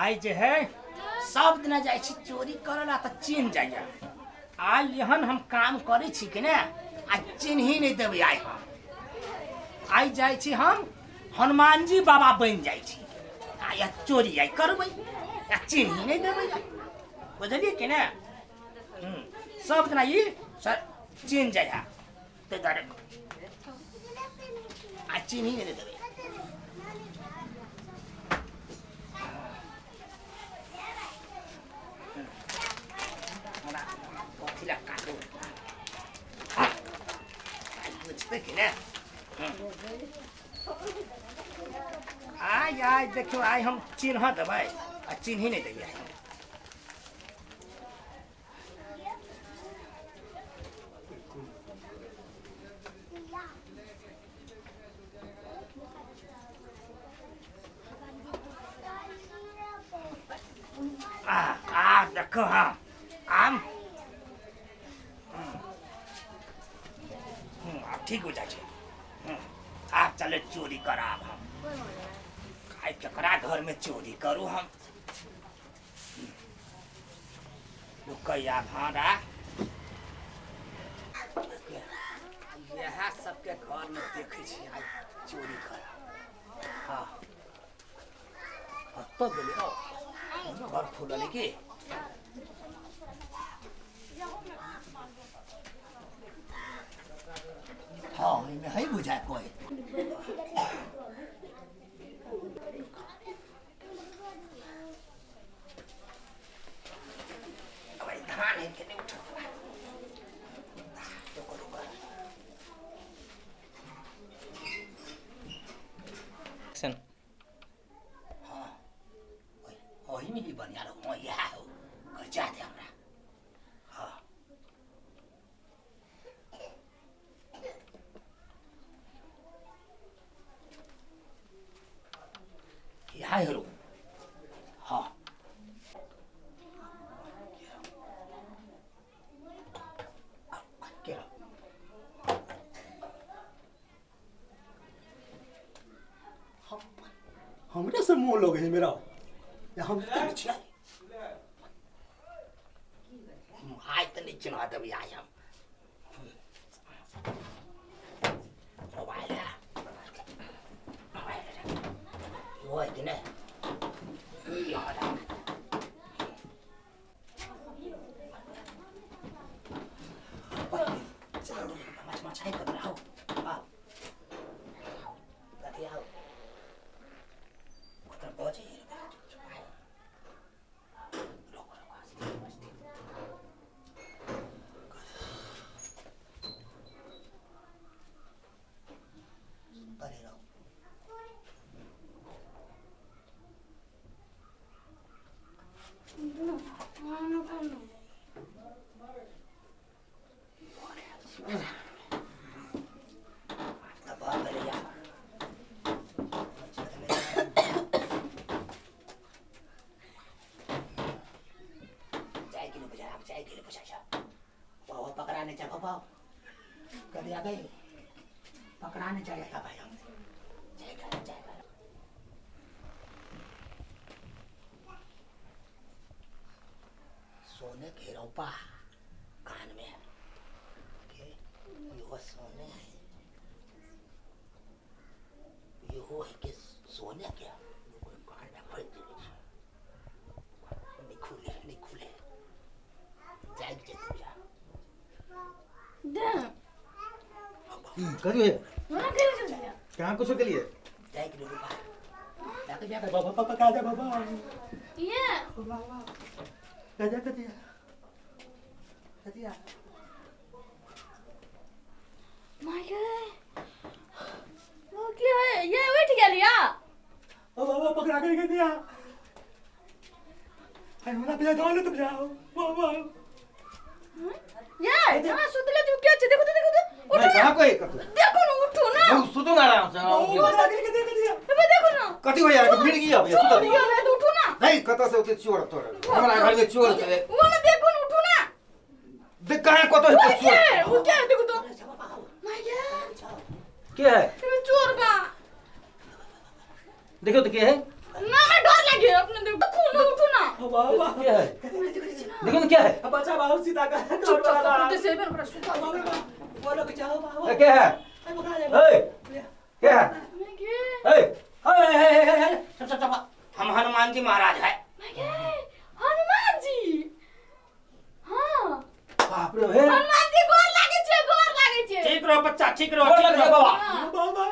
आई जे है सब दिन जाए छी चोरी करला त चिन्ह जाइए। आज यहन हम काम करे छी कि ने आ चिन्ह ही नहीं देवे। आई हम आई जाए छी हम हनुमान जी बाबा बन जाए छी आ या चोरी आई करबै या चिन्ह ही नहीं देवे। बुझलिए कि ने सब दिन ई चिन्ह जाइए ते दरे आ चिन्ह ही नहीं देवे। आई आई देखियो आई हम चिन्ह देवे आ चिन्ह ही नहीं देवे। देखो हाँ आम ठीक हो जाए। आप चले चोरी कराब हम खाए केकरा घर में चोरी करूँ हम रुकैया भाड़ा यह सबके घर में देखे छी आई चोरी करा। हाँ तो बोले घर खुलल की हाँ इनमें है बुझाए कोई धान है कि नहीं उठा हाँ वही में ही बनिया रहो यह हो कर जाते हमरा। हाँ यह रो हाँ हमरे से मुंह लोग है मेरा या हम तो आई तो नहीं चिन्ह देवी। आई हम मोबाइल है वो है कि नहीं मचाई कर रहा हूँ पकड़ाने जा बाबा कभी आ गए पकड़ाने जाएगा भाई हम जाएगा। सोने के रोपा कान में यो सोने यो है कि सोने क्या कान में फट नहीं खुले जाएगी करिए कहाँ कुछ के लिए जाएगी रूपा जाके जाके बाबा पापा कहाँ जा बाबा ये बाबा कहाँ कदिया कदिया माय वो क्या है ये उठ गया लिया ओ बाबा पकड़ा के दिया आई होना पिया दौड़ तुम जाओ बाबा ये जहां सुतले तू क्या देखो तो मैं कहां कोई कर देखो ना उठो ना मैं सुतो ना आराम से वो लगे के दिया अब देखो ना कति हो यार भीड़ गई अब सुतो ये उठो ना नहीं कता से होते चोर तोड़ हमारा घर में चोर है वो ना देखो ना उठो ना देख कहां कतो है चोर वो क्या है देखो तो माया क्या है ये चोर बा देखो तो क्या है ना मैं डर लगे अपने देखो खून बाबा क्या है देखो ना क्या है बचा बाबू सीता का चुप चुप से बेर पर सुता बोलो के चाहो बाबा क्या है पकड़ा ले क्या है मैं के हम हनुमान जी महाराज है। मैं के हनुमान जी हां बाप रे हे हनुमान जी गोर लागे छे ठीक रहो बच्चा, ठीक रहो, गोर ठीक लगे रहो। बाबा बाबा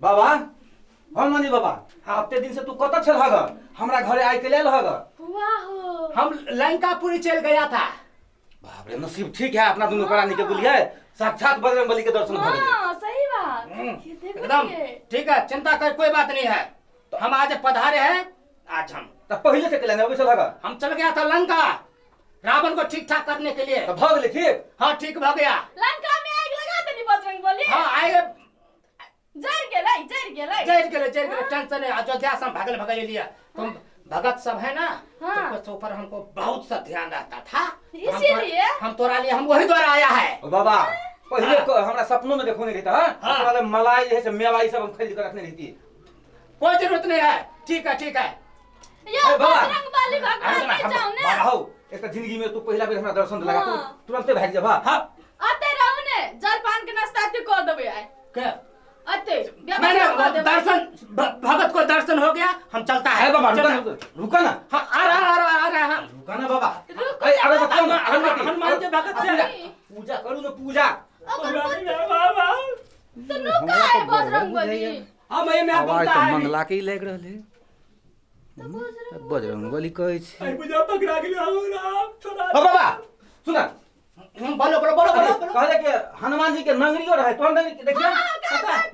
बाबा हनुमान जी बाबा हफ्ते दिन से तू कत छल हग हमरा घरे आइ के लेल हग वाह हम लंकापुरी चल गया था। बाप रे नसीब ठीक है अपना दोनों प्राणी के बुलिए साक्षात बजरंगबली के दर्शन भ गेल हां सही बात ये देखो एकदम ये। ठीक है, चिंता कर कोई बात नहीं है। तो हम आज पधारे हैं, आज हम त पहिले से के लेने अबै छल हग हम चल गया था लंका रावण को ठीक ठाक करने के लिए। त भ गेले ठीक हाँ ठीक भ गया। लंका में आग लगा देनी बजरंगबली हाँ आए जर गेलै टेंशन है। अयोध्या से हम भगल लिए तुम भगत सब है ना, हाँ। तो उसके ऊपर हमको बहुत सा ध्यान रहता था। तो इसीलिए? हम तोरा लिए हम वही द्वारा आया है। ओ बाबा पहिले हमरा सपनों में देखो नहीं रहता हाँ। हां वाले मलाई जैसे मेवाई सब हम खरीद कर रखने रहती कोई जरूरत नहीं है, ठीक है ठीक है। ये ए बाबा बजरंगबली भगवान के जाओ बाबा ना हो एक त जिंदगी में तू पहिला बेर हमरा दर्शन दिला तू हाँ। तुरंते भाग जा भा हाँ आते रहू ने जल पान के नाश्ता के कर देबे आए क्या आते मैंने दर्शन भगत को दर्शन हो गया, हम चलता है। है बाबा चलता। रुका ना हाँ आ रहा हाँ। रुका ना बाबा रुक। अरे अरे बताओ ना हनुमान जी भगत से पूजा करू ना पूजा बाबा तो नुका है बजरंगबली हाँ मैं आवाज बोलता तो है मंगला के ही लग रहे बजरंगबली कहै छै मुझे पकड़ा के राम छोड़ा ओ बाबा सुना बोलो बोलो बोलो बोलो बोलो। कहले कि हनुमान जी के नंगरियो रहे तो नंगरी देखिए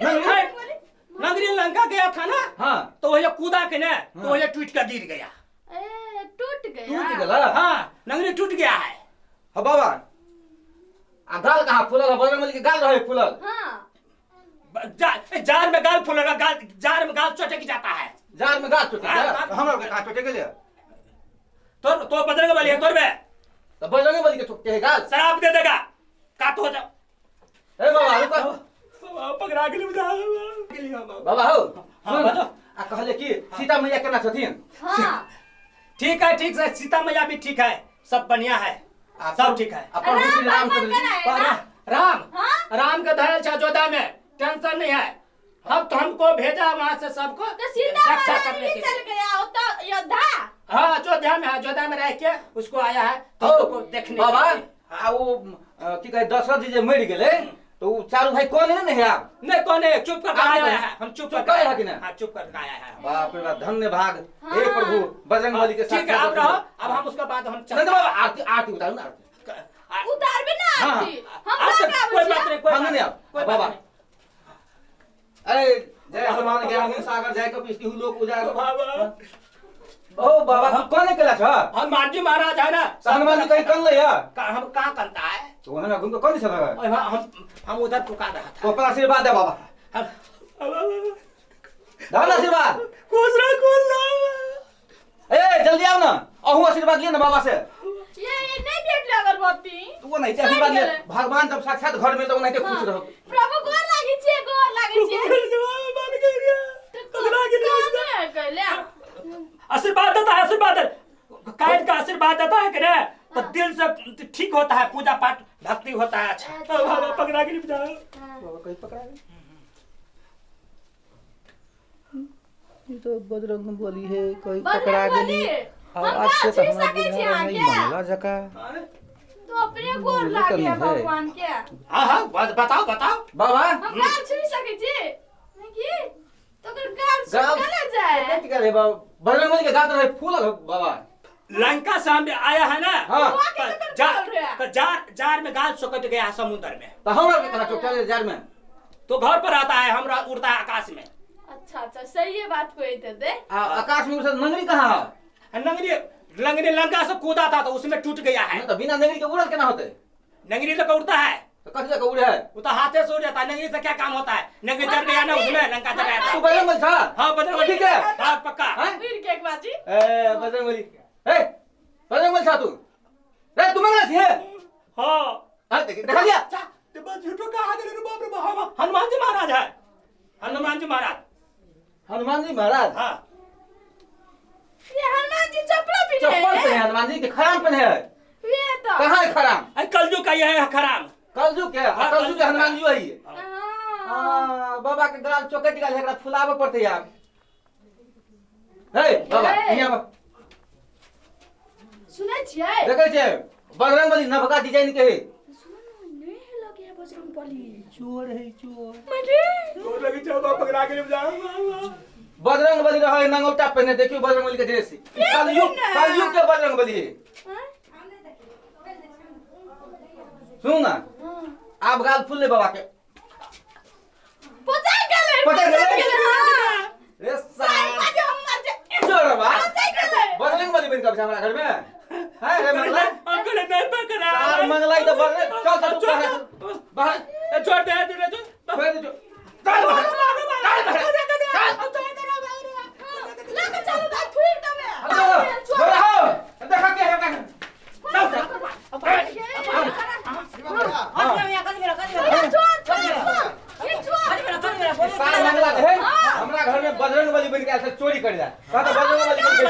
नंगरी नगरी लंका गया था ना, हां तो वो कूदा के ना, तो वो टूट कर गिर गया। ए टूट टूट गया गेला हाँ नगरी टूट गया है। हां बाबा आ गाल कहां फूलल बजरंगबली के गाल रहे फूलल हां जार में गाल फूलेगा, जार में गाल चटक जाता है। जार में गाल टूट हाँ, गया हमरा के कहां टूट गेले तो बजरंगबली है तोर में तो बजरंगबली के टूट के गाल शराब दे देगा, काट हो जा। ए बाबा रुका पकड़ा के ले बाबा हो हाँ, सुन बाजो। आ कहले कि सीता मैया केना छथिन हां ठीक है ठीक है, सीता मैया भी ठीक है, सब बढ़िया है, सब ठीक है। अपन श्री राम भगवान चंद्र का जी है ना? राम हाँ? राम का धरल है अयोध्या में, टेंशन नहीं है। अब तो हमको भेजा वहाँ से सबको तो सीता रक्षा महारानी करने भी के चल लिए। गया वो तो योद्धा हाँ अयोध्या में रह के उसको आया है तो ओ, को देखने बाबा के लिए। आ वो की कहे दशरथ जी जे मर गेले तो वो चारू भाई कौन है ना यार नहीं कौन है, चुप कर आप आया नहीं है, हम चुप चुप कर करे आया है कि है। नहीं? हाँ चुप कर आया है। बाप रे बाप धन्य भाग हे हाँ। प्रभु बजरंगबली के साथ ठीक है आप रहो, अब हम उसके बाद हम नहीं चलते तो बाबा आरती आरती उतारू ना आरती हैं। उतार भी ना हाँ, आती हम आप लोग तो कोई बात नहीं, कोई हम बात नहीं नहीं, आओ कोई बात बाबा नहीं। अरे जय हनुमान ज्ञान सागर जय कपीस की लोक उजागर बाबा ओ बाबा तू कौन निकला छ हनुमान जी महाराज है ना, हनुमान जी कहीं कन ले या हम कहाँ करता है। तो ना घूम के कौन से लगा और हम उधर पुकार रहा तो था। अपना आशीर्वाद दे बाबा दान आशीर्वाद ए जल्दी आओ ना अहू आशीर्वाद लिए ना बाबा से ये नहीं देख ले अगरबत्ती तू नहीं ते आशीर्वाद लिए भगवान जब साक्षात घर में तो नहीं ते खुश रहो प्रभु गोर लागी छे कहले आशीर्वाद देता है, आशीर्वाद कायद का आशीर्वाद देता है कि ना, तो दिल से ठीक होता है, पूजा पाठ भक्ति होता है। अच्छा बाबा पकड़ा के जाओ, बाबा कहीं पकड़ा ई तो बजरंगबली है कोई बजरंगबली, पकड़ा गेली हम आज से ना तो छू हमरा सकै छी बुझा अहाँके। नहीं मंगला जका तो अपने गोर लागे है। भगवान के हाँ हाँ बताओ बताओ। बाबा हम गाल छू सकै छी नहीं तो कर गाल गाल- सुखले जाए क्या करे बाबा बजरंगबली के गाल रहे फूल बाबा लंका से हम आया है ना, हाँ तो जार में गाल सुकट गया है समुद्र में, तो हमरा के कहा चोटा जार में तो घर पर आता है, हमरा उड़ता है आकाश में। अच्छा सही है बात कोई तो दे आकाश में उसे नंगरी कहाँ है नंगरी लंका से कूदा था तो उसमें टूट गया है। नहीं तो बिना नंगरी के उड़ल केना होते नंगरी तो उड़ता है, तो कथी लगा उड़े है वो तो हाथे से उड़ जाता है। नंगरी से क्या काम होता है, नंगरी चढ़ गया ना उसमें, लंका चढ़ गया तू था। बजरंगबली था हाँ बजरंग ठीक है हाँ पक्का। हैं? वीर के एक बाजी ए बजरंगबली ए बजरंगबली था तू रे तू मंगला थी है हाँ हां देखा लिया झूठो कहा गए रे बाप रे बाप, हनुमान जी महाराज है, हनुमान जी महाराज। हनुमान जी महाराज हाँ ये हनुमान जी चप्पल पहने चप्पल पहने हैं। हनुमान जी के खराम पहने है। ये तो कहाँ है खराम? अरे कलजू का यह है खराम। कलजू के हाँ, कलजू के हनुमान जी वही है। हाँ। बाबा के गाल चौकट गाल एकरा फुलावे पड़ते यार। हे बाबा हे। यहाँ सुनै छियै देखे छे बजरंगबली नवका डिजाइन के है। सुन नहीं लगे है बजरंगबली चोर है चोर। मरे तो लगे चलो पकड़ा के ले जा बजरंगबली रहे नंगोटा पहने देखियो बजरंगबली के ड्रेस। कलयुग के बजरंगबली है। सुन ना आप गाल फुल ले बाबा के। पता गेलै पता गेलै? हां रे साई साला बाजे हम मर जा चोर बा पता गेलै बजरंगबली बन के हमरा घर में है रे मंगला अंकल नहीं पकड़ा। चार मंगलाई तो बजरंग चल चल बाहर छोड़ दे तूने तो। फेर जो चल बाहर लगे चलो भाई फिर दबे चल रहो देखा के है का साल मंगला है हमरा घर में बजरंगबली बन के ऐसे चोरी कर जाए। कहा तो बजरंगबली बन के